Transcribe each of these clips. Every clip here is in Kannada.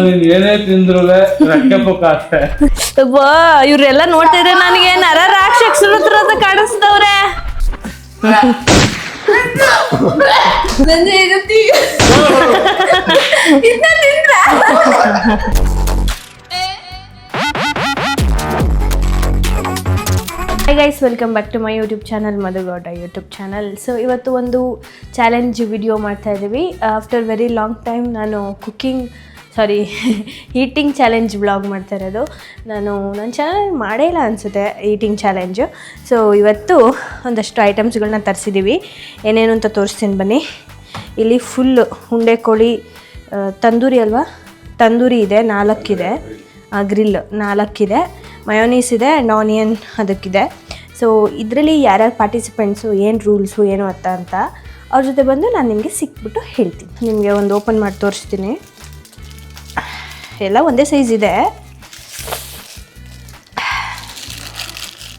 ನೀನ್ ಏನೇ ತಿಂದ್ರು ರಕ್ಕೆ ಪುಕ್ಕ ಅಷ್ಟೇ. ಇವ್ರೆಲ್ಲ ನೋಡ್ತಾ ಇದ್ರೆ ನನಗೆ ನರ ರಾಕ್ಷಸರ ಹತ್ರ ಕಾಣಿಸ್ತವ್ರೆ. Hi guys, welcome back to my YouTube channel, Madhu Gowda YouTube channel. So ಇವತ್ತು ಒಂದು ಚಾಲೆಂಜ್ ವಿಡಿಯೋ ಮಾಡ್ತಾ ಇದ್ದೀವಿ. ಆಫ್ಟರ್ ವೆರಿ ಲಾಂಗ್ ಟೈಮ್ ನಾನು ಈಟಿಂಗ್ ಚಾಲೆಂಜ್ ವ್ಲಾಗ್ ಮಾಡ್ತಾ ಇರೋದು. ನನ್ನ ಚಾನಲ್ ಮಾಡೇ ಇಲ್ಲ ಅನಿಸುತ್ತೆ ಈಟಿಂಗ್ ಚಾಲೆಂಜು. ಸೊ ಇವತ್ತು ಒಂದಷ್ಟು ಐಟಮ್ಸ್ಗಳನ್ನ ತರಿಸಿದ್ದೀವಿ. ಏನೇನು ಅಂತ ತೋರಿಸ್ತೀನಿ ಬನ್ನಿ. ಇಲ್ಲಿ ಫುಲ್ಲು ಉಂಡೆ ಕೋಳಿ, ತಂದೂರಿ ಅಲ್ವಾ, ತಂದೂರಿ ಇದೆ, 4 ಇದೆ, ಗ್ರಿಲ್ 4 ಇದೆ, ಮಯೋನೀಸ್ ಇದೆ ಆ್ಯಂಡ್ ಆನಿಯನ್ ಅದಕ್ಕಿದೆ. ಸೊ ಇದರಲ್ಲಿ ಯಾರ್ಯಾರು ಪಾರ್ಟಿಸಿಪೆಂಟ್ಸು, ಏನು ರೂಲ್ಸು, ಏನು ಅಂತ ಅವ್ರ ಜೊತೆ ಬಂದು ನಾನು ನಿಮಗೆ ಸಿಕ್ಬಿಟ್ಟು ಹೇಳ್ತೀನಿ. ನಿಮಗೆ ಒಂದು ಓಪನ್ ಮಾಡಿ ತೋರಿಸ್ತೀನಿ. ಎಲ್ಲ ಒಂದೇ ಸೈಜ್ ಇದೆ.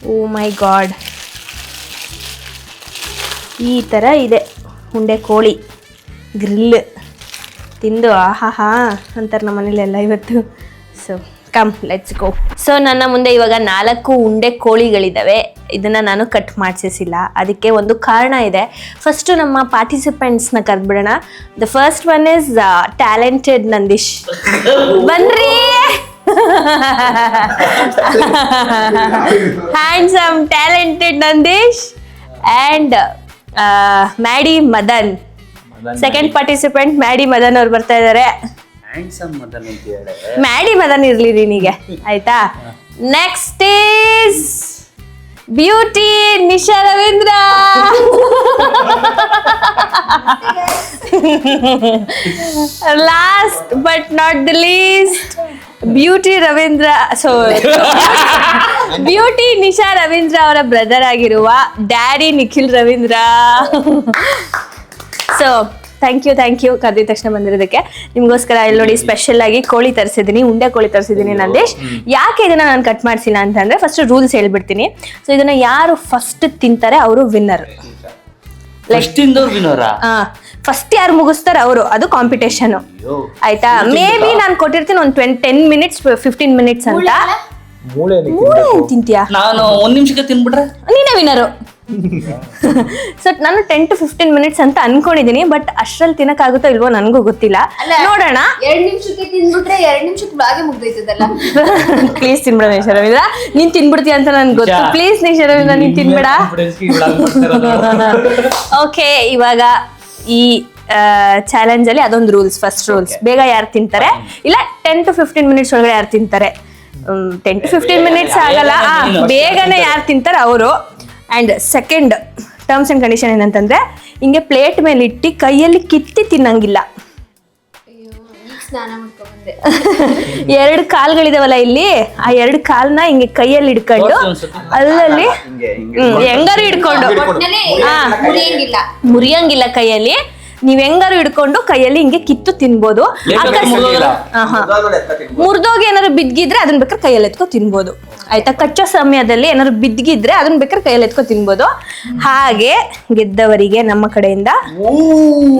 ಓ ಮೈ ಗಾಡ್, ಈ ಥರ ಇದೆ ಉಂಡೆ ಕೋಳಿ ಗ್ರಿಲ್. ತಿಂದು ಆಹಾ ಅಂತಾರೆ ನಮ್ಮ ಮನೇಲೆಲ್ಲ ಇವತ್ತು. So come let's go. So ನನ್ನ ಮುಂದೆ ಇವಾಗ 4 ಉಂಡೆ ಕೋಳಿಗಳಿದ್ದಾವೆ. ಇದನ್ನು ನಾನು ಕಟ್ ಮಾಡಿಸಿಲ್ಲ, ಅದಕ್ಕೆ ಒಂದು ಕಾರಣ ಇದೆ. ಫಸ್ಟು ನಮ್ಮ ಪಾರ್ಟಿಸಿಪೆಂಟ್ಸ್ನ ಕರೆದ್ಬಿಡೋಣ. The first one is talented Nandish. ಬನ್ರಿ. Handsome talented Nandish and Maddy Madan. Second participant Maddy Madan ಅವ್ರು ಬರ್ತಾ ಇದ್ದಾರೆ. ಮ್ಯಾಡಿ ಮದನ್ ಇರ್ಲಿ ನಿನಗೆ, ಆಯ್ತಾ. Next is beauty Nisha Ravindra. Last but not the least beauty Ravindra. So beauty Nisha Ravindra ಅವರ ಬ್ರದರ್ ಆಗಿರುವ daddy Nikhil Ravindra. So thank you ಕರೆದಿದ ತಕ್ಷಣ ಬಂದಿರೋದಕ್ಕೆ. ನಿಮಗೋಸ್ಕರ ಇಲ್ಲಿ ನೋಡಿ ಸ್ಪೆಷಲ್ ಆಗಿ ಕೋಳಿ ತರಿಸಿದ್ದೀನಿ, ಉಂಡೆ ಕೋಳಿ ತರಿಸಿದ್ದೀನಿ ನಂದೇಶ್. ಯಾಕೆ ಇದನ್ನ ನಾನು ಕಟ್ ಮಾಡಿಸಿಲ್ಲ ಅಂತಂದ್ರೆ, ಫಸ್ಟ್ ರೂಲ್ಸ್ ಹೇಳ್ಬಿಡ್ತೀನಿ. ಸೊ ಇದನ್ನ ಯಾರು ಫಸ್ಟ್ ತಿಂತಾರೆ ಅವರು ವಿನ್ನರ್. ಫಸ್ಟ್ ಯಾರು ಮುಗಿಸ್ತಾರೆ ಅವರು, ಅದು ಕಾಂಪಿಟೇಷನ್, ಆಯ್ತಾ. ಮೇ ಬಿ ನಾನು ಕೊಟ್ಟಿರ್ತೀನಿ ಒಂದು 10 ಮಿನಿಟ್ಸ್ 15 ಮಿನಿಟ್ಸ್ ಅಂತ. ಮೂಳೆ ತಿಂತೀಯಾ? ನಾನು 1 ನಿಮಿಷಕ್ಕೆ ತಿನ್ಬಿಟ್ರೆ ನೀನೇ ವಿನ್ನರು. ಸೊ ನಾನು 10 to 15 ಮಿನಿಟ್ಸ್ ಅಂತ ಅನ್ಕೊಂಡಿದೀನಿ, ಬಟ್ ಅಷ್ಟ್ರಲ್ಲಿ ತಿನ್ನಕ್ಕಾಗುತ್ತೋ ಇಲ್ವೋ ನನಗೂ ಗೊತ್ತಿಲ್ಲ, ನೋಡೋಣ. 2 ನಿಮಿಷಕ್ಕೆ ತಿನ್ಬಿಟ್ರೆ 2 ನಿಮಿಷಕ್ಕೆ ಬ್ಲಾಗೆ ಮುಗ್ದೈತದಲ್ಲ. ಪ್ಲೀಸ್ ತಿನ್ಬೇಡ ನಿಶಾ ರವೀಂದ್ರ, ನೀನ್ ತಿನ್ಬಿಡ್ತೀಯ ಅಂತ ನನ್ಗೆ ಗೊತ್ತು. ಪ್ಲೀಸ್ ನಿಶಾ ರವೀಂದ್ರ, ನೀನ್ ತಿನ್ಬೇಡ. ಓಕೆ, ಇವಾಗ ಈ ಚಾಲೆಂಜ್ ಅಲ್ಲಿ ಅದೊಂದು ರೂಲ್ಸ್. ಫಸ್ಟ್ ರೂಲ್ಸ್, ಬೇಗ ಯಾರು ತಿಂತಾರೆ, ಇಲ್ಲ 10 to 15 ಮಿನಿಟ್ಸ್ ಒಳಗಡೆ ಯಾರು ತಿಂತಾರೆ. 10 to 15 ಮಿನಿಟ್ಸ್ ಆಗಲ್ಲ, ಬೇಗನೆ ಯಾರು ತಿಂತಾರೆ ಅವರು. And second terms and condition ಏನಂತಂದರೆ, ಹಿಂಗೆ ಪ್ಲೇಟ್ ಮೇಲೆ ಇಟ್ಟು ಕೈಯಲ್ಲಿ ಕಿತ್ತಿ ತಿನ್ನಂಗಿಲ್ಲ. ಸ್ನಾನ ಮಾಡ್ಕೊಂಡ್ಬಂದೆ. 2 ಕಾಲ್ಗಳಿದಾವಲ್ಲ ಇಲ್ಲಿ, ಆ 2 ಕಾಲ್ನ ಹಿಂಗೆ ಕೈಯಲ್ಲಿ ಹಿಡ್ಕೊಂಡು ಅಲ್ಲಲ್ಲಿ ಹೆಂಗಾರು ಹಿಡ್ಕೊಂಡು, ಮುರಿಯಂಗಿಲ್ಲ ಕೈಯಲ್ಲಿ. ನೀವ್ ಹೆಂಗಾರು ಹಿಡ್ಕೊಂಡು ಕೈಯಲ್ಲಿ ಹಿಂಗೆ ಕಿತ್ತು ತಿನ್ಬೋದು. ಮುರಿದೋಗಿ ಏನಾದ್ರು ಬಿದ್ಗಿದ್ರೆ ಅದನ್ನ ಬೇಕಾದ್ರೆ ಕೈಯಲ್ಲಿ ಎತ್ಕೊ ತಿನ್ಬೋದು, ಆಯ್ತಾ. ಕಚ್ಚೋ ಸಮಯದಲ್ಲಿ ಏನಾದ್ರು ಬಿದ್ಗಿದ್ರೆ ಅದನ್ನ ಬೇಕಾದ್ರೆ ಕೈಯಲ್ಲಿ ಎತ್ಕೊ ತಿನ್ಬೋದು. ಹಾಗೆ ಗೆದ್ದವರಿಗೆ ನಮ್ಮ ಕಡೆಯಿಂದ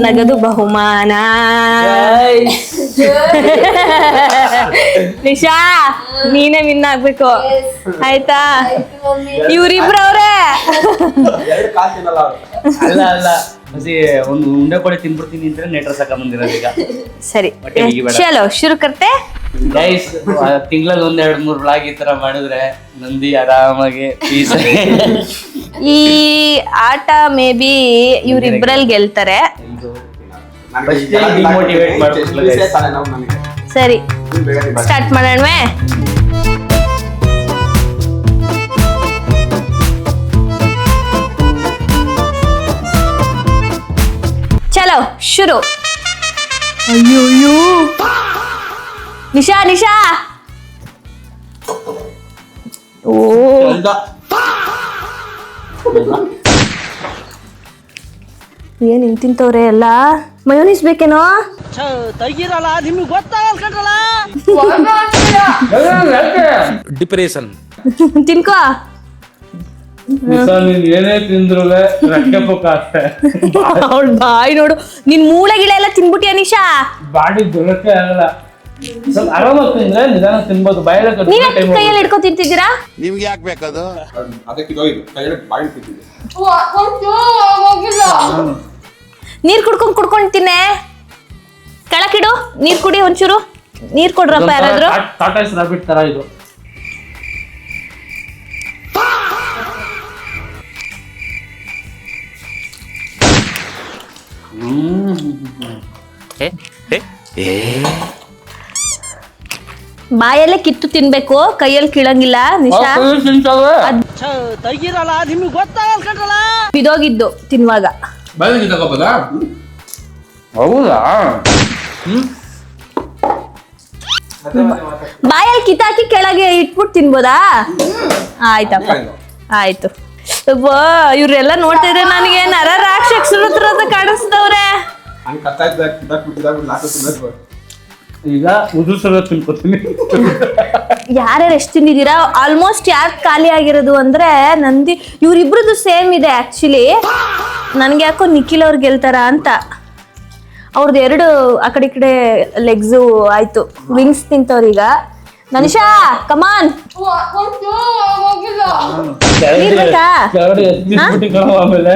ನಗದು ಬಹುಮಾನ. ನಿಶಾ, ನೀನೇ ವಿನ್ ಆಗ್ಬೇಕು, ಆಯ್ತಾ. ಇವ್ರಿಬ್ರವ್ರೆ ಒಂದು ಉಂಡೆ ಕೋಳಿ ತಿನ್ಬಿಡ್ತೀನಿ ಅಂತ ನೆಟ್ರ ಸಾಕ ಬಂದಿರೋದು ಈಗ. ಸರಿ, ಚಲೋ ಶುರು ಕರ್ತೆ. ಗೈಸ್, ತಿಂಗಳಲ್ಲಿ 1-2-3 ಬ್ಲಾಗ್ ಈ ತರ ಮಾಡಿದ್ರೆ ನಂದಿ ಆರಾಮಾಗಿ ಪೀಸ್. ಈ ಆಟ ಮೇ ಬಿ ಇವ್ರಿಬ್ರಲ್ಲಿ ಗೆಲ್ತಾರೆ. ಸರಿ, ಸ್ಟಾರ್ಟ್ ಮಾಡೋಣವೇ? ಚಲೋ ಶುರು. ಅಯ್ಯೋ ನಿಶಾ ಓ ಏನ್ ಹಿಂಗ್ ತಿಂತವ್ರೆ ಎಲ್ಲ. ಮಯೋನೀಸ್ ಬೇಕೇನೋ? ತೆಗಿರಲ್ಲ, ನಿಮ್ಗೆ ಗೊತ್ತಾಗಲ್ಲ. ಡಿಪ್ರೆಷನ್ ತಿನ್ಕೋ. ನೀನ್ ಏನೇ ತಿಂದ್ರು ರಕ್ಕೆ ಪುಕ್ಕ ಅಷ್ಟೇ. ಅವಳು ಬಾಯಿ ನೋಡು, ನಿನ್ ಮೂಳೆ ಗಿಳೆ ಎಲ್ಲ ತಿನ್ಬಿಟ್ಟಿಯ ನಿಶಾ? ಬಾಡಿ ದೊರಕೆ ಆಗಲ್ಲ. ಸ್ವಲ್ಪ ಆರಾಮಾಗಿ ತಿಂದ್ರೆ ನಿಧಾನ ತಿನ್ಬೋದು ಬಾಯಿಲೆ ನೀವೇ ಕೈಯಲ್ಲಿ ಹಿಡ್ಕೊ ತಿಂತಿದ್ದೀರಾ? ನಿಮ್ಗೆ ಯಾಕೆ ಬೇಕದು? ಅದಕ್ಕೆ ಇದೋಯ್ತು ಕೈಯಲ್ಲಿ ಬಾಯಿ ತಿಂತಿದ್ದೆ. ನೀರ್ ಕುಡ್ಕೊಂಡ್ ತಿನ್ನೆ. ಕೆಳಕಿಡು, ನೀರ್ ಕುಡಿ ಒಂಚೂರು. ನೀರ್ ಕೊಡ್ರಪ್ಪ ಯಾರಾದ್ರೂ. ಟಾಟಾ ರಾಬಿಟ್ ತರ ಇದು. ಬಾಯಲ್ಲೇ ಕಿತ್ತು ತಿನ್ಬೇಕು, ಕೈಯಲ್ಲಿ ಕೀಳಂಗಿಲ್ಲ ನಿಶಾ. ಬಿದೋಗಿದ್ದು ತಿನ್ನುವಾಗ. ಬಾಯಿಗೆ ತಗೋಬೋದಾ? ಹೌದಾ? ಬಾಯಲ್ಲಿ ಕಿತ್ತಾಕಿ ಕೆಳಗೆ ಇಟ್ಬಿಟ್ಟು ತಿನ್ಬೋದಾ? ಆಯ್ತಪ್ಪ, ಆಯ್ತು. ಇವ್ರೆಲ್ಲ ನೋಡ್ತಾ ಇದ್ರೆ ನನಗೆ ನರ ರಾಕ್ಷಸರ ಹತ್ರ ಕಾಣಿಸ್ತವ್ರೆ. ಈಗ ಉದುರ್ಸೋದು ತಿನ್ಕೋತೀನಿ. ಯಾರ್ಯಾರು ಎಷ್ಟು ತಿಂದಿದ್ದೀರಾ? ಆಲ್ಮೋಸ್ಟ್ ಯಾರು ಖಾಲಿ ಆಗಿರೋದು ಅಂದ್ರೆ ನಂದಿ. ಇವ್ರಿಬ್ರದ್ದು ಸೇಮ್ ಇದೆ ಆಕ್ಚುಲಿ. ನನ್ಗೆ ಯಾಕೋ ನಿಖಿಲ್ ಅವ್ರು ಗೆಲ್ತಾರ ಅಂತ. ಅವ್ರದ್ದು 2 ಆ ಕಡೆ ಈ ಕಡೆ ಲೆಗ್ಸು ಆಯ್ತು. ವಿಂಗ್ಸ್ ತಿಂತವ್ರೀಗ. ನನಿಷಾ ಕಮಾನ್. ನೀರ್ ಬೇಕಾ? ಆಮೇಲೆ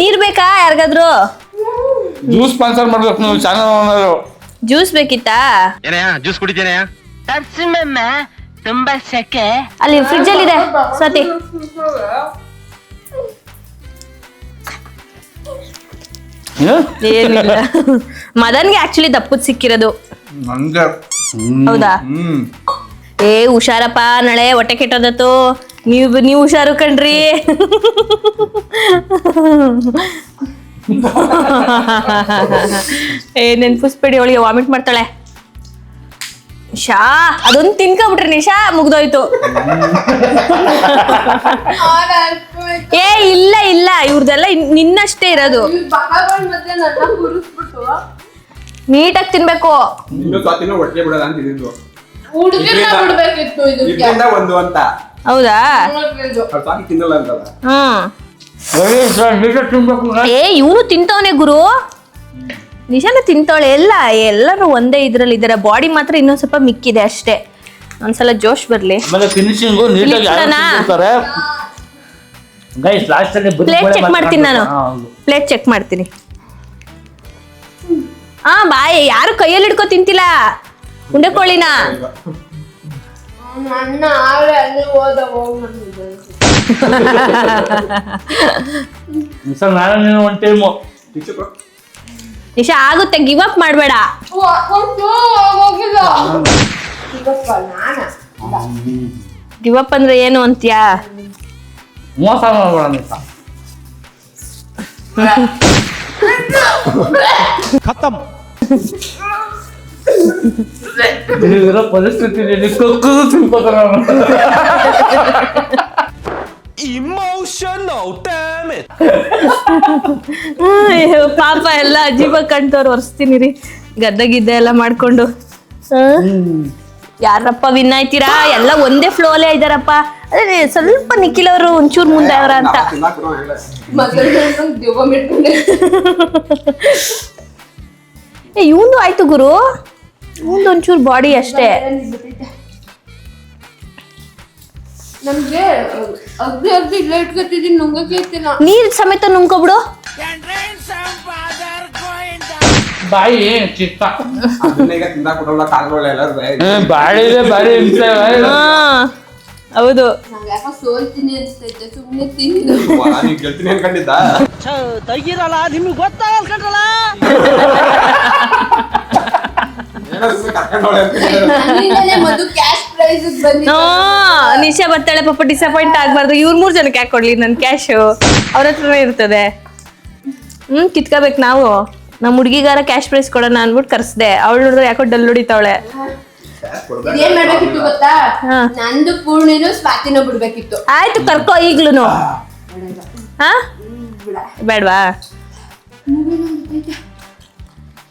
ನೀರ್ ಬೇಕಾ ಯಾರಿಗಾದ್ರು? ಜ್ಯೂಸ್ ಸ್ಪಾನ್ಸರ್ ಮಾಡ್ಬೇಕು ನೀವು ಚಾನಲ್. ಜ್ಯೂಸ್ ಬೇಕಿತ್ತಾ? ಜ್ಯೂಸ್ ಕುಡಿತೇನೆ. ತುಂಬಾ ಸೆಕೆ. ಅಲ್ಲಿ ಫ್ರಿಜ್ ಅಲ್ಲಿ ಇದೆ ಸತಿ. ಏನಿಲ್ಲ. ಮದನ್ಗೆ ಆಕ್ಚುಲಿ ದಪ್ಪದ್ ಸಿಕ್ಕಿರೋದು. ಹೌದಾ? ಏ ಹುಷಾರಪ್ಪ, ನಾಳೆ ಹೊಟ್ಟೆ ಕೆಟ್ಟೋದತ್ತು. ನೀವು ಹುಷಾರು ಕಣ್ರಿ. ಏ ನೆನ್ಪಿಸ್ಬೇಡಿ, ಅವಳಿಗೆ ವಾಮಿಟ್ ಮಾಡ್ತಾಳೆ. ಶಾ ಅದೊಂದು ತಿನ್ಕೊಬಿಟ್ರಿ ನಿಶಾ, ಮುಗ್ದೋಯ್ತು. ಏ ಇಲ್ಲ ಇವ್ರದೆಲ್ಲ ನಿನ್ನಷ್ಟೇ ಇರೋದು. ನೀಟಾಗಿ ತಿನ್ಬೇಕು. ಹೊಟ್ಟೆ ಬಿಡಲ್ಲ ಅಂತ ಇದ್ದಿದ್ದು. ಒಂದು ಅಂತ. ಹೌದಾ? ತಿನ್ನಲ್ಲ ಅಂತಲ್ಲ. ಏ ಇವನು ತಿಂತವನೆ ಗುರು. ನಿಶಾನ ತಿಂತಾವಳೆ. ಎಲ್ಲರೂ ಒಂದೇ ಇದ್ರಲ್ಲಿ ಇದಾರೆ. ಬಾಡಿ ಮಾತ್ರ ಇನ್ನೊಂದ್ ಸ್ವಲ್ಪ ಮಿಕ್ಕಿದೆ ಅಷ್ಟೇ. ಒಂದ್ಸಲ ಜೋಶ್ ಬರ್ಲಿ. ಫಿನಿಶಿಂಗ್ ನೀಟಾಗಿ ಗೈಸ್ ಲಾಸ್ಟ್ ಅಲ್ಲಿ ಪ್ಲೇಟ್ ಚೆಕ್ ಮಾಡ್ತೀನಿ ನಾನು. ಪ್ಲೇಟ್ ಚೆಕ್ ಮಾಡ್ತೀನಿ. ಬಾಯ್ ಯಾರು ಕೈಯಲ್ಲಿ ಹಿಡ್ಕೊ ತಿಂತಿಲ್ಲ ಉಂಡೆ ಕೋಳಿನ. ನಾನು ಒನ್ ಟೈಮು ನಿಶಾ ಆಗುತ್ತೆ, ಗಿವ್ ಅಪ್ ಮಾಡಬೇಡ. ಗಿವ್ ಅಪ್ ಅಂದ್ರೆ ಏನು ಅಂತ್ಯಾ? ಮೋಸ ಮಾಡಬೇಡ ನಿಶಾ. ಖತಮ್. ಇರೋ ಪರಿಸ್ಥಿತಿ ತಿನ್ಕೋತಾರ. Emotional damage. ಪಾಪ ಎಲ್ಲ ಅಜೀಬ ಕಂಟವ್ರು ಒರೆಸ್ತೀನಿ ರೀ. ಗದ್ದೆ ಎಲ್ಲ ಮಾಡ್ಕೊಂಡು. ಯಾರಪ್ಪ ವಿನ್ ಆಯ್ತೀರಾ? ಎಲ್ಲ ಒಂದೇ ಫ್ಲೋಲೇ ಇದಾರಪ್ಪ. ಅದೇ ಸ್ವಲ್ಪ ನಿಖಿಲ್ ಅವರು ಒಂಚೂರು ಮುಂದೆ ಅವರ ಅಂತ. ಇವಂದು ಆಯ್ತು ಗುರು, ಇವಂದು ಒಂಚೂರು ಬಾಡಿ ಅಷ್ಟೇ. ನಮ್ಗೆ ಅಗ್ದಿ ಇಲ್ಲ ಇಟ್ಕೊತಿದೀನಿ, ನುಂಗಕ್ಕೆ ಇತ್ತಿಲ್ಲ. ನೀರ್ ಸಮೇತ ನುಂಗ್ಕೊಬಿಡು. ಬಾಯಿ ಚಿಕ್ಕ ಬಾಡಿದೆ ಬಾರಿ ಹಿಂಸೆ. ಹೌದು. ನಂಗೆ ಯಾಕೋ ಸೋಲ್ತೀನಿ ಅನ್ಸ್ತೈತೆ, ಸುಮ್ಮನೆ ತಿಂದು. ಗೆಲ್ತೀನಿ ಅನ್ಕೊಂಡಿದ್ದ. ತೆಗಿರಲ್ಲ, ನಿಮ್ಗೆ ಗೊತ್ತಾಗಲ್ಲ ಕಣ್ರಲ್ಲ. ನನ್ನಿಂದಲೇ ಮಧು ಕ್ಯಾಶ್ ಪ್ರೈಸ್ ಬಂದಿತ್ತು. ನಿಶಾ ಬರ್ತಾಳೆ ಪಾಪ, ಡಿಸಪಾಯಿಂಟ್ ಆಗ್ಬಾರ್ದು. ಇವ್ರು 3 ಜನಕ್ಕೆ ಯಾಕೆ ಕೊಡ್ಲಿ ನನ್ ಕ್ಯಾಶು? ಅವ್ರ ಹತ್ರನೇ ಇರ್ತದೆ. ಕಿತ್ಕೋಬೇಕು ನಾವು. ನಮ್ಮ ಹುಡುಗಿಗಾರ ಕ್ಯಾಶ್ ಪ್ರೈಸ್ ಕೊಡೋಣ ಅನ್ಬಿಟ್ಟು ಕರ್ಸ್ದೆ. ಅವಳು ನೋಡಿದ್ರೆ ಯಾಕೋ ಡಲ್ ಹೊಡಿತಾವಳೆ. ಏನ್ ಮಾಡ್ಬೇಕಿತ್ತು ಗೊತ್ತಾ? ನಂದು ಪೂರ್ಣಿನು ಸ್ವಾತಿನೂ ಬಿಡ್ಬೇಕಿತ್ತು. ಆಯ್ತು ಕರ್ಕೋ ಈಗ್ಲೂನು. ಬೇಡ್ವಾ?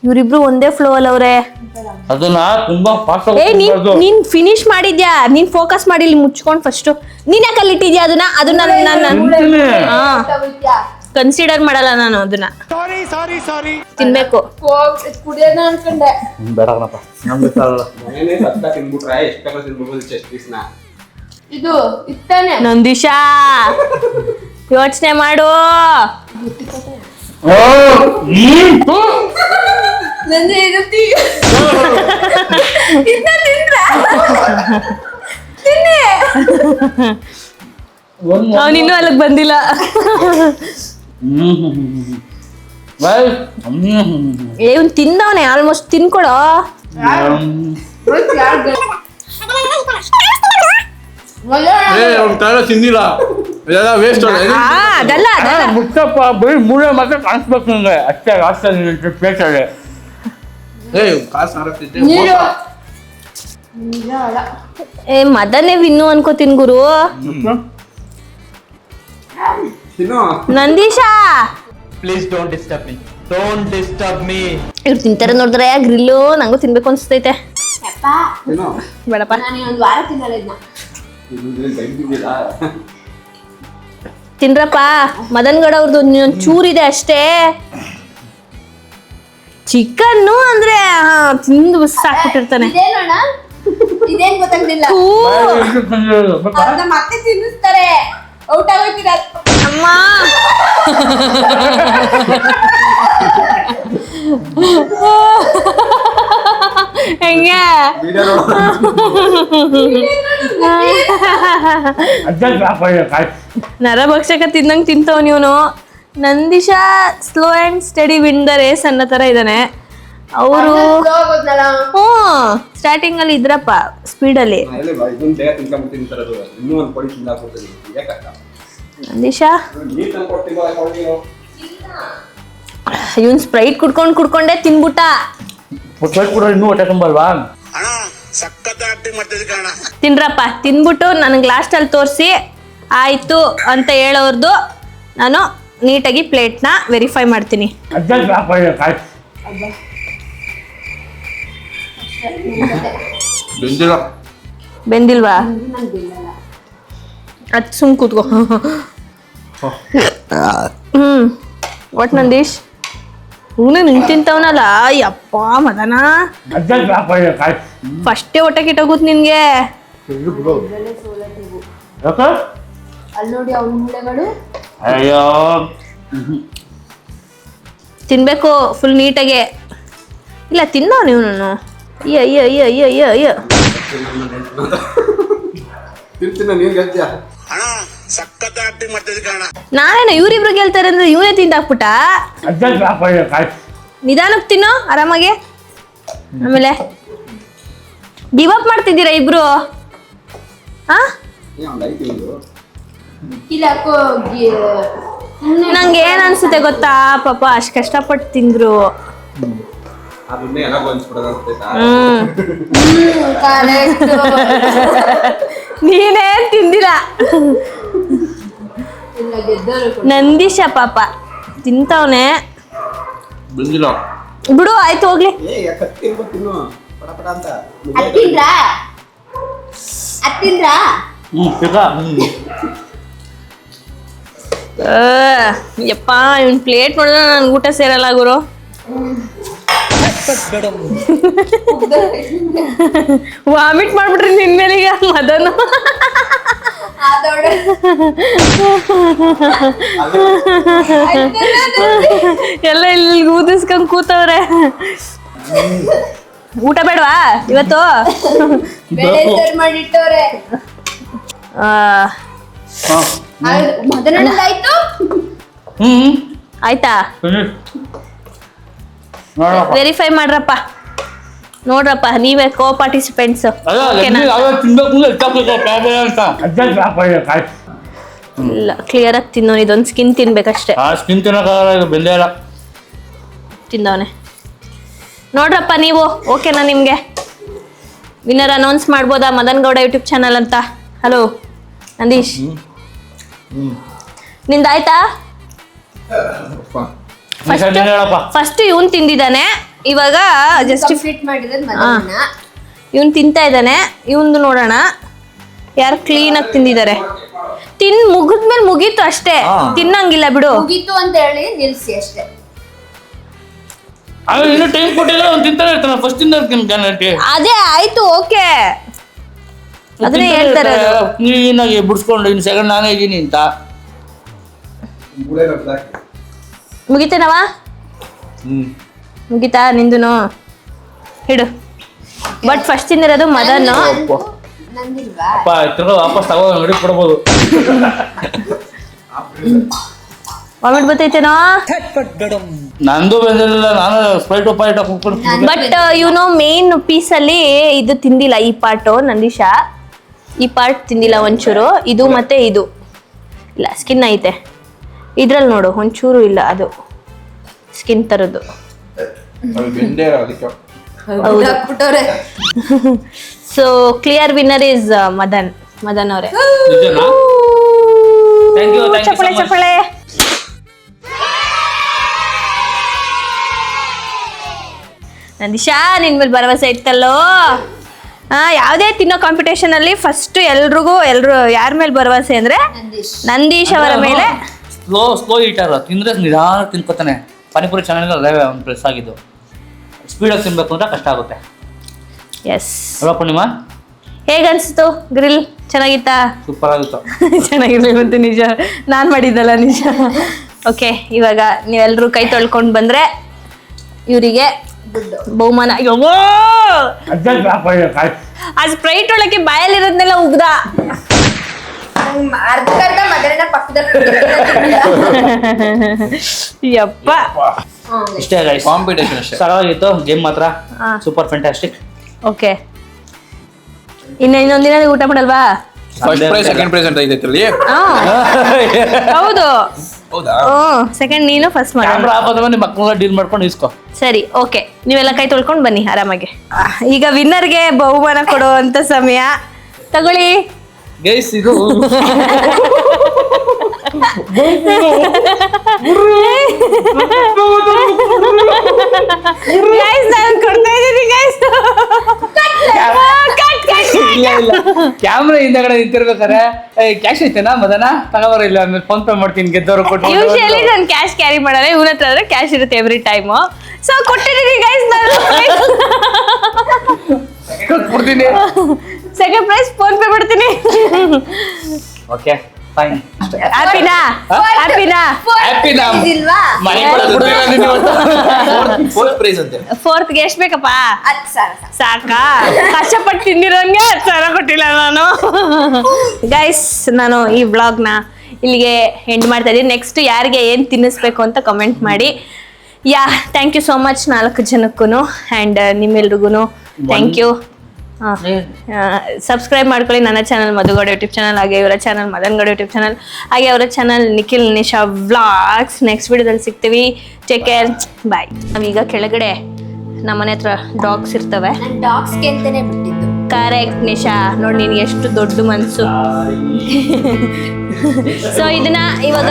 ಇವ್ರಿಬ್ರು ಒಂದೇ ಫ್ಲೋ ಅಲ್ಲ ಅವ್ರೆ. ಅದನ್ನ ತುಂಬಾ ಫಾಸ್ಟ್. ನೀನ್ ಫಿನಿಶ್ ಮಾಡಿದ್ಯಾ? ನೀನ್ ಫೋಕಸ್ ಮಾಡಿ ಇಲ್ಲಿ ಮುಚ್ಕೊಂಡ್ ಫಸ್ಟ್. ನೀನ್ ಯಾಕೆ ಅಲ್ಲಿ ಇಟ್ಟಿದ್ಯಾ ಅದನ್ನ? ಕನ್ಸಿಡರ್ ಮಾಡಲ್ಲ ನಾನು ಅದನ್ನ. ತಿನ್ಬೇಕು. ಕುಡಿಯೋಣ ಅನ್ಕೊಂಡೆ. ಬೇಡ ಕಣಪ್ಪ ನಮ್ಗೆ ಮನೇನೆ ಸತ್ತ ತಿನ್ಬಿಟ್ರೆ ಎಷ್ಟು ಬೇಕಾದ್ರೂ ತಿನ್ಬೋದು ಚೆಸ್ಟ್ ಪೀಸ್ನ. ಇದು ಇತ್ತಾನೆ ನಂದೀಶಾ ಯೋಚನೆ ಮಾಡು. ನಂದು ಇರುತ್ತೆ ಇದನ್ನ ತಿಂದ್ರ ತಿನ್ನಿ. ಅವನಿನ್ನೂ ಅಲ್ಲಿಗೆ ಬಂದಿಲ್ಲ. ಇವ್ನು ತಿಂದವನೆ ಆಲ್ಮೋಸ್ಟ್. ತಿನ್ಕೊಡೋ. ತಿಂದಿಲ್ಲ ಇದೆಲ್ಲ ವೇಸ್ಟ್. ಅದಲ್ಲ ಅದಲ್ಲ ಮುಟ್ಟಪ್ಪ ಬರೀ ಮೂಳೆ ಮಾತ್ರ ಕಾಣಿಸ್ಬೇಕು ನಂಗೆ ಅಷ್ಟೇ. ಲಾಸ್ಟ್ ಪ್ಲೇಟಲ್ಲಿ ಕಾಸು ಹಾರಕ್ತಿದ್ದೆ ನೀರು ಮದನೇ ವಿನ್ನು ಅನ್ಕೋತೀನಿ ಗುರು. ತಿನ್ನು. ನಂದೀಶಾ please don't disturb me, don't disturb me. ಇವ್ರು ತಿಂತಾರೆ ನೋಡಿದ್ರೆ ಗ್ರಿಲ್ಲು ನಂಗೂ ತಿನ್ಬೇಕು ಅನ್ಸ್ತೈತೆ. ಅಪ್ಪ ತಿನ್ನು. ಬೇಡಪ್ಪ ನಾನು ಒಂದು ವಾರ ತಿನ್ನಲ್ಲ ಇದನ್ನ. ತಿಂದಿಲ್ಲ. ತಿನ್ರಪ್ಪ. ಮದನ್ ಗೌಡ ಅವ್ರದ್ದು ಇನ್ನೊಂದು ಚೂರಿದೆ ಅಷ್ಟೇ. ಚಿಕನ್ನು ಅಂದ್ರೆ ತಿಂದು ಸಾಕ್ಬಿಟ್ಟಿರ್ತಾನೆ. ಇದೇನೋಣ ಇದೇನ್ ಗೊತ್ತಾಗ್ಲಿಲ್ಲ. ಅರ್ಧ ಮತ್ತೆ ತಿನ್ನಿಸ್ತಾರೆ. ಔಟ್ ಆಗೋಯ್ತೀರ ಅಮ್ಮ ಹೆಂಗೆ ನರಭಕ್ಷಕ ತಿಂದಂಗೆ ತಿಂತವ್ ನೀವನು. ನಂದೀಶಾ slow and steady win the race ಅನ್ನೋ ಥರ ಇದ್ದಾನೆ. ಅವರು ಸ್ಟಾರ್ಟಿಂಗ್ ಅಲ್ಲಿ ಇದ್ರಪ್ಪ ಸ್ಪೀಡಲ್ಲಿ. ಇದನ್ನ ಬೇಗ ತಿನ್ಕೊಂಡ್ ತಿಂತಾರದು. ಇನ್ನೂ ಒಂದು ಕೊಡಿ ತಿಂದಾಕ್ಬಿಡ್ತೀನಿ. ಯಾಕಕ್ಕ ನಂದೀಶಾ ನೀರು ತಂದು ಕೊಡ್ತೀನಿ. ಇವನ್ ಸ್ಪ್ರೈಟ್ ಕುಡ್ಕೊಂಡೇ ತಿನ್ಬಿಟ್ಟ. ಕೂಡ ಇನ್ನೂ ಹೊಟ್ಟೆ ತುಂಬಲ್ವಾ? ತಿನ್ರಪ್ಪ. ತಿನ್ಬಿಟ್ಟು ನನಗೆ ಲಾಸ್ಟಲ್ಲಿ ತೋರಿಸಿ ಆಯಿತು ಅಂತ ಹೇಳೋರ್ದು ನಾನು ನೀಟಾಗಿ ಪ್ಲೇಟ್ನ ವೆರಿಫೈ ಮಾಡ್ತೀನಿ. ಬೆಂದಿಲ್ವಾ? ಅದು ಸುಮ್ ಕೂತ್ಕೋ. ಒಟ್ ನಂದೀಶ್ ಹೂನೇ ನಿಂಗೆ ತಿಂತವನಲ್ಲ. ಯಪ್ಪ ಮದನ ಫಸ್ಟೇ ಹೊಟ್ಟೆ ಕಿಟ್ಟೋಗುತ್ ನಿನ್ಗೆ. ಅಲ್ಲಿ ನೋಡಿ ಅವ್ನ ಮೂಳೆಗಳು. ಅಯ್ಯೋ ತಿನ್ಬೇಕು ಫುಲ್ ನೀಟಾಗೆ. ಇಲ್ಲ ತಿನ್ನೋ ನೀವು. ನಾನು ಅಯ್ಯ ಅಯ್ಯ ಅಯ್ಯ ಅಯ್ಯ ಅಯ್ಯ ಅಯ್ಯ ತಿಂತೀನಿ. ನೀರು ಗೆಲ್ತೀಯ. ನಾನೇನ ಇವ್ರಿಬ್ರು ಗೆಲ್ತಾರೆ ಅಂದ್ರೆ ಇವನೇ ತಿಂದಾಕ್ಬಿಟ್ಟ. ನಿಧಾನಕ್ಕೆ ತಿನ್ನೋ ಆರಾಮಾಗೆ. ಆಮೇಲೆ ಗಿವ್ ಅಪ್ ಮಾಡ್ತಿದ್ದೀರಾ ಇಬ್ರು? ಇಲ್ಲ ನಂಗೆ ಏನ್ ಅನ್ಸುತ್ತೆ ಗೊತ್ತಾ, ಪಾಪ ಅಷ್ಟ್ ಕಷ್ಟಪಟ್ಟು ತಿಂದ್ರು. ಅದನ್ನೇ ಎಲ್ಲ ಗೊಂಚ್ಬಿಡೋದು ಅನ್ಸ್ತೈತಾ? ನೀನೇನ್ ತಿಂದಿಲ್ಲ. ನಂದೀಶ ಪಾಪ ತಿಂತವನೆ. ಬಂದಿಲ್ಲ ಬಿಡು ಆಯ್ತು ಹೋಗ್ಲಿ. ತಿನ್ನು ಪಟ ಪಟ ಅಂತ. ಹತ್ತಿಂದ್ರ ಯಪ್ಪ ಇವನ್ ಪ್ಲೇಟ್ ನೋಡಿದ್ರೆ ನನ್ ಊಟ ಸೇರಲ್ಲ ಗುರು. ವಾಮಿಟ್ ಮಾಡ್ಬಿಟ್ರಿ ನಿನ್ ಮೇಲೆ ಈಗ ಮದನು. ಎಲ್ಲ ಇಲ್ಲಿ ಊದಿಸ್ಕೊಂಡ್ ಕೂತವ್ರೆ. ಊಟ ಬೇಡವಾ ಇವತ್ತು? ಮಾಡಿಟ್ಟವ್ರೆ. ಮದನಣ್ಣದಾಯ್ತು. ಆಯ್ತಾ? ವೆರಿಫೈ ಮಾಡ್ರಪ್ಪ. ನೋಡ್ರಪ್ಪ ನೀವೇ ಕೋ ಪಾರ್ಟಿಸಿಪೆಂಟ್ಸ್. ಇಲ್ಲ ಕ್ಲಿಯರ್ ಆಗಿ ತಿನ್ನೋನು. ಇದೊಂದು ಸ್ಕಿನ್ ತಿನ್ಬೇಕಷ್ಟೇ. ಸ್ಕಿನ್ ತಿನ್ನೋಕ್ಕಾಗಲ್ಲ. ತಿಂದವನೆ ನೋಡ್ರಪ್ಪ ನೀವು. ಓಕೆನಾ ನಿಮಗೆ? ವಿನ್ನರ್ ಅನೌನ್ಸ್ ಮಾಡ್ಬೋದಾ ಮದನ್ ಗೌಡ ಯೂಟ್ಯೂಬ್ ಚಾನಲ್ ಅಂತ? ಹಲೋ ನಂದೀಶ್, ನಿಂದಾಯ್ತಾ? ಫಸ್ಟ್ ಇವನ್ ತಿಂದಿದ್ದಾನೆ. ಇವಾಗ ಜಸ್ಟ್ ಇವನ್ ತಿಂತಾ ಇದ್ದಾನೆ. ಇವಂದು ನೋಡೋಣ ಯಾರು ಕ್ಲೀನಾಗಿ ತಿಂದಿದ್ದಾರೆ. ಮುಗಿದ್ಮೇಲೆ ಮುಗೀತು ಅಷ್ಟೇ, ತಿನ್ನಂಗಿಲ್ಲ ಬಿಡು. ಮುಗೀತು ಅಂತ ಹೇಳಿ ನಿಲ್ಸಿ ಅಷ್ಟೇ. ಇನ್ನೂ ಟೈಮ್ ಕೊಟ್ಟಿಲ್ಲ, ಅವ್ನು ತಿಂತಾನೆ ಇರ್ತಾನೆ. ಫಸ್ಟ್ ತಿಂದ ಗ್ಯಾರಂಟಿ. ಅದೇ ಆಯ್ತು, ಓಕೆ. ಅದನ್ನೇ ಹೇಳ್ತಾರೆ, ಕ್ಲೀನಾಗಿ ಬಿಡಿಸ್ಕೊಂಡು ಇನ್ನು ಸೆಕೆಂಡ್ ನಾನೇ ಇದ್ದೀನಿ ಅಂತ. ಮುಗಿತೇನವ? ಮುಗಿತಾ ನಿಂದುನು? ಹಿಡು. ಬಟ್ ಫಸ್ಟ್ ತಿಂದಿರೋದು ಮದನ್. ನಂದಿಲ್ವಾ? ಅಪ್ಪ ತಿರ್ಗಾ ವಾಪಸ್ ತಗೋ ನೋಡಿ ಕೊಡ್ಬೋದು. ವಾಮಿಟ್ ಬರ್ತೈತೇನೋ? ನಂದು ಬಂದಿರಲಿಲ್ಲ, ನಾನು ಸ್ಪ್ರೈಟ್ ಪಾಯಿಂಟ್ ಹಾಕೊಂಡು. ಬಟ್ ಮೇನ್ ಪೀಸಲ್ಲಿ ಇದು ತಿಂದಿಲ್ಲ, ಈ ಪಾರ್ಟು. ನಂದೀಶಾ ಈ ಪಾರ್ಟ್ ತಿಂದಿಲ್ಲ ಒಂಚೂರು. ಇದು ಮತ್ತೆ ಇದು ಇಲ್ಲ, ಸ್ಕಿನ್ ಐತೆ ಇದ್ರಲ್ಲಿ ನೋಡು, ಒಂಚೂರು ಇಲ್ಲ, ಅದು ಸ್ಕಿನ್ ತರದ್ದು. So clear winner is Madan ಅವರೇ. ಚಪ್ಪಳೆ ಚಪ್ಪಳೆ. ನಂದೀಶಾ ನಿನ್ ಮೇಲೆ ಭರವಸೆ ಇತ್ತಲ್ಲೋ. ಯಾವುದೇ ತಿನ್ನೋ ಕಾಂಪಿಟೇಷನ್ ಅಲ್ಲಿ ಫಸ್ಟ್ ಎಲ್ರು ಯಾರ ಮೇಲೆ ಭರವಸೆ ಅಂದ್ರೆ ನಂದೀಶ್ ಅವರ ಮೇಲೆ. ಸ್ಲೋ ಈಟರ್, ತಿಂದ್ರೆ ನಿಧಾನ ತಿನ್ಕೋತಾನೆ. ಪಾನಿಪುರಿ ಚೆನ್ನಾಗಿಲ್ಲ, ಅದೇ ಒಂದು ಪ್ರೆಸ್ ಆಗಿದ್ದು. ಸ್ಪೀಡಾಗಿ ತಿನ್ಬೇಕು ಅಂದ್ರೆ ಕಷ್ಟ ಆಗುತ್ತೆ. ಎಸ್ ಅಲ್ವಾ ಪೂರ್ಣಿಮಾ? ಹೇಗನ್ಸ್ತು ಗ್ರಿಲ್? ಚೆನ್ನಾಗಿತ್ತಾ? ಸೂಪರ್ ಆಗಿತ್ತು. ಚೆನ್ನಾಗಿರ್ಲಿಲ್ಲ ನಿಜ, ನಾನು ಮಾಡಿದ್ದಲ್ಲ ನಿಜ. ಓಕೆ, ಇವಾಗ ನೀವೆಲ್ಲರೂ ಕೈ ತೊಳ್ಕೊಂಡು ಬಂದ್ರೆ ಇವರಿಗೆ ಬಹುಮಾನ. ಆ ಸ್ಪ್ರೈಟ್ ಒಳಗೆ ಬಾಯಲ್ಲಿರೋದ್ನೆಲ್ಲ ಉಗ್ದ. ಅರ್ಧ ಮದರನ ಪಕ್ಕದಲ್ಲಿ ಯಪ್ಪ. ಇಷ್ಟೇ ಗೈಸ್, ಕಾಂಪಿಟೇಷನ್ ಅಷ್ಟೇ. ಸರವಾಗಿತ್ತು ಗೇಮ್ ಮಾತ್ರ. Super fantastic. ಓಕೆ, ಇನ್ನೊಂದಿನ ಊಟ ಮಾಡಲ್ವಾ? ಫಸ್ಟ್ ಪ್ರೈಸ್ ಸೆಕೆಂಡ್ ಪ್ರೈಸ್ ಅಂತ ಇದೆ ಇದರಲ್ಲಿ. ಹೌದು, ಹೌದಾ? ಸೆಕೆಂಡ್ ನೀನು, ಫಸ್ಟ್ ಮಾಡ. ಕ್ಯಾಮ್ರಾ ಆಗೋದವ ನಿಮ್ಮ ಮಕ್ಕಳನ್ನ ಡೀಲ್ ಮಾಡ್ಕೊಂಡು ಇಸ್ಕೋ. ಸರಿ, ಓಕೆ, ನೀವೆಲ್ಲ ಕೈ ತೊಳ್ಕೊಂಡು ಬನ್ನಿ ಆರಾಮಾಗಿ. ಈಗ ವಿನ್ನರ್ಗೆ ಬಹುಮಾನ ಕೊಡುವಂತ ಸಮಯ. ತಗೊಳ್ಳಿ ಗೈಸ್, ಇದು ಕ್ಯಾಮ್ರಾ ಹಿಂದಗಡೆ ನಿಂತಿರ್ಬೇಕಾರೆ ಕ್ಯಾಶ್ ಐತೆನಾ ಮದನ ತಗೋಬರ, ಇಲ್ಲ ಆಮೇಲೆ ಫೋನ್ ಪೇ ಮಾಡ್ತೀನಿ ಗೆದ್ದವ್ರು ಕೊಟ್ಟು. ಯೂಶಲಿ ನಾನು ಕ್ಯಾಶ್ ಕ್ಯಾರಿ ಮಾಡಲ್ಲ, ಇವನ ಹತ್ರ ಆದ್ರೆ ಕ್ಯಾಶ್ ಇರುತ್ತೆ ಎವ್ರಿ ಟೈಮ್. ಸೊ ಕೊಟ್ಟಿದ್ದೀನಿ ಗೈಸ್, ನಾನು ಕೊಡ್ತೀನಿ. ಸೆಕೆಂಡ್ ಪ್ರೈಸ್ ಫೋನ್ ಪೇ ಮಾಡ್ತೀನಿ. Okay fine. ಹ್ಯಾಪಿನಾ? ಹ್ಯಾಪಿನಾ? ಹ್ಯಾಪಿನಾ? ಇಲ್ವಾ? ಮನೆ ಕೊಡ್ತೀನಿ. ಫೋರ್ತ್ ಪ್ರೈಸ್ ಅಂತೆ. ಫೋರ್ತ್ಗೆ ಎಷ್ಟು ಬೇಕಪ್ಪ? 10,000 ಸಾಕಾ? ಕಷ್ಟಪಟ್ಟು ತಿಂದಿರೋನ್ಗೆ 10,000 ಕೊಟ್ಟಿಲ್ಲ ನಾನು. ಗೈಸ್, ನಾನು ಈ ವ್ಲಾಗ್ನ ಇಲ್ಲಿಗೆ ಎಂಡ್ ಮಾಡ್ತಾ ಇದ್ದೀನಿ. ನೆಕ್ಸ್ಟ್ ಯಾರಿಗೆ ಏನು ತಿನ್ನಿಸ್ಬೇಕು ಅಂತ ಕಮೆಂಟ್ ಮಾಡಿ. ಥ್ಯಾಂಕ್ ಯು ಸೋ ಮಚ್ 4 ಜನಕ್ಕೂ. ಆ್ಯಂಡ್ ನಿಮ್ಮೆಲ್ರಿಗೂ ಥ್ಯಾಂಕ್ ಯು. ಸಬ್ಸ್ಕ್ರೈಬ್ ಮಾಡ್ಕೊಳ್ಳಿ ನನ್ನ ಚಾನಲ್ ಮಧುಗೌಡ ಯೂಟ್ಯೂಬ್ ಚಾನಲ್, ಹಾಗೆ ಇವರ channel Madan Gowda YouTube channel, ಹಾಗೆ ಅವರ channel Nikhil Nisha vlogs. Next ವಿಡಿಯೋದಲ್ಲಿ ಸಿಗ್ತೀವಿ. ಟೇಕ್ ಕೇರ್, ಬಾಯ್. ನಾವೀಗ ಕೆಳಗಡೆ ನಮ್ಮನೆ ಹತ್ರ ಡಾಗ್ಸ್ ಇರ್ತವೆ. ನಾನು ಡಾಗ್ಸ್ಗೆ ಅಂತಾನೆ ಬಿಟ್ಟಿದ್ದು. ಕರೆಕ್ಟ್ ನಿಶಾ, ನೋಡಿ ನಿನ್ಗೆ ಎಷ್ಟು ದೊಡ್ಡ ಮನ್ಸು. ಸೊ ಇದನ್ನ ಇವಾಗ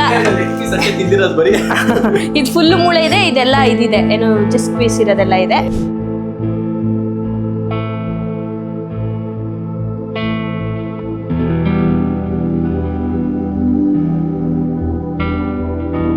ಇದು ಫುಲ್ ಮೂಳೆ ಇದೆ, ಇದೆಲ್ಲ ಇದಿದೆ, ಏನು ಜಸ್ಟ್ ಪೀಸ್ ಇರೋದೆಲ್ಲ ಇದೆ.